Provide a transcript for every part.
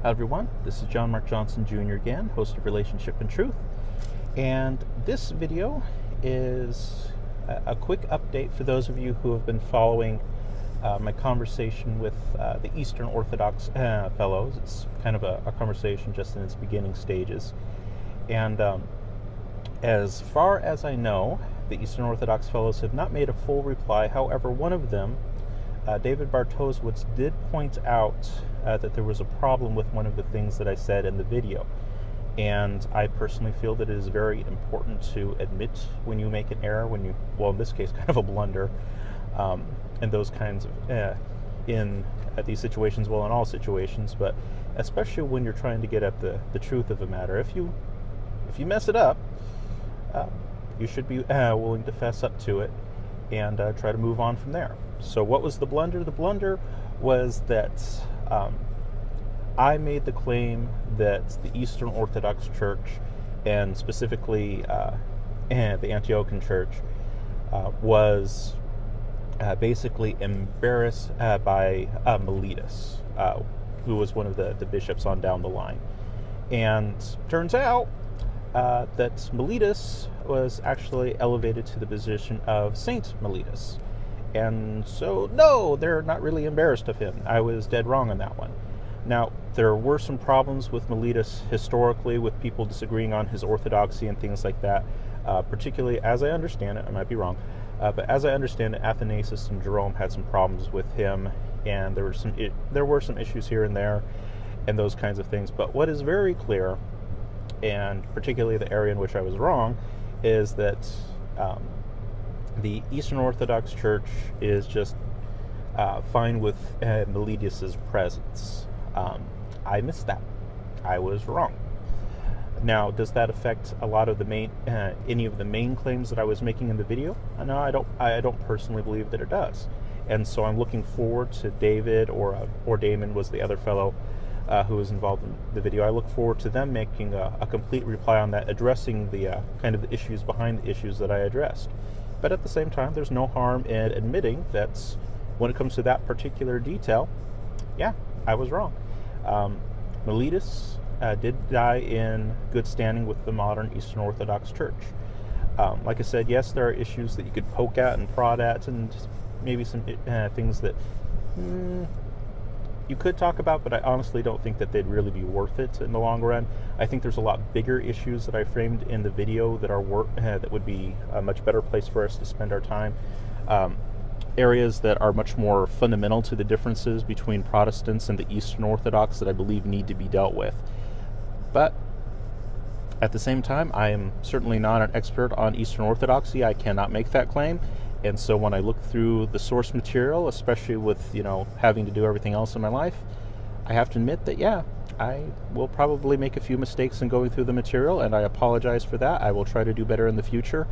everyone, this is John Mark Johnson Jr. again, host of Relationship and Truth, and this video is a quick update for those of you who have been following my conversation with the Eastern Orthodox fellows. It's kind of a conversation just in its beginning stages, and as far as I know, the Eastern Orthodox fellows have not made a full reply. However, one of them, David Bartosiewicz, did point out that there was a problem with one of the things that I said in the video. And I personally feel that it is very important to admit when you make an error, well, in this case, kind of a blunder, and those kinds of, in these situations, well, in all situations, but especially when you're trying to get at the truth of a matter. If you mess it up, you should be willing to fess up to it and try to move on from there. So what was the blunder? The blunder was that I made the claim that the Eastern Orthodox Church, and specifically the Antiochian Church, was basically embarrassed by Meletius, who was one of the bishops on down the line. And turns out that Meletius was actually elevated to the position of Saint Meletius. And so, no, they're not really embarrassed of him. I was dead wrong on that one. Now, there were some problems with Meletius historically, with people disagreeing on his orthodoxy and things like that, particularly, as I understand it, I might be wrong, but as I understand it, Athanasius and Jerome had some problems with him, and there were some issues here and there, and those kinds of things. But what is very clear, and particularly the area in which I was wrong, is that the Eastern Orthodox Church is just fine with Meletius's presence. I missed that. I was wrong. Now, does that affect a lot of the any of the main claims that I was making in the video? No, I don't personally believe that it does. And so I'm looking forward to David or Damen was the other fellow who was involved in the video. I look forward to them making a complete reply on that, addressing the kind of the issues behind the issues that I addressed. But at the same time, there's no harm in admitting that when it comes to that particular detail, yeah, I was wrong. Meletius did die in good standing with the modern Eastern Orthodox Church. Like I said, yes, there are issues that you could poke at and prod at, and maybe some things that you could talk about, but I honestly don't think that they'd really be worth it in the long run. I think there's a lot bigger issues that I framed in the video that that would be a much better place for us to spend our time. Areas that are much more fundamental to the differences between Protestants and the Eastern Orthodox that I believe need to be dealt with. But at the same time, I am certainly not an expert on Eastern Orthodoxy. I cannot make that claim. And so when I look through the source material, especially with, having to do everything else in my life, I have to admit that, yeah, I will probably make a few mistakes in going through the material, and I apologize for that. I will try to do better in the future.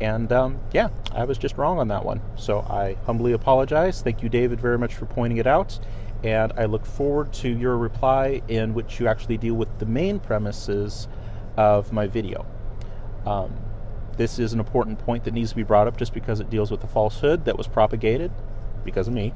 And yeah, I was just wrong on that one. So I humbly apologize. Thank you, David, very much for pointing it out. And I look forward to your reply in which you actually deal with the main premises of my video. This is an important point that needs to be brought up just because it deals with the falsehood that was propagated because of me.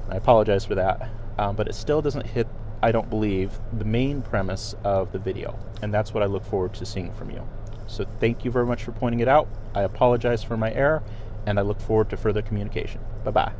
I apologize for that. But it still doesn't hit, I don't believe, the main premise of the video. And that's what I look forward to seeing from you. So thank you very much for pointing it out. I apologize for my error, and I look forward to further communication. Bye-bye.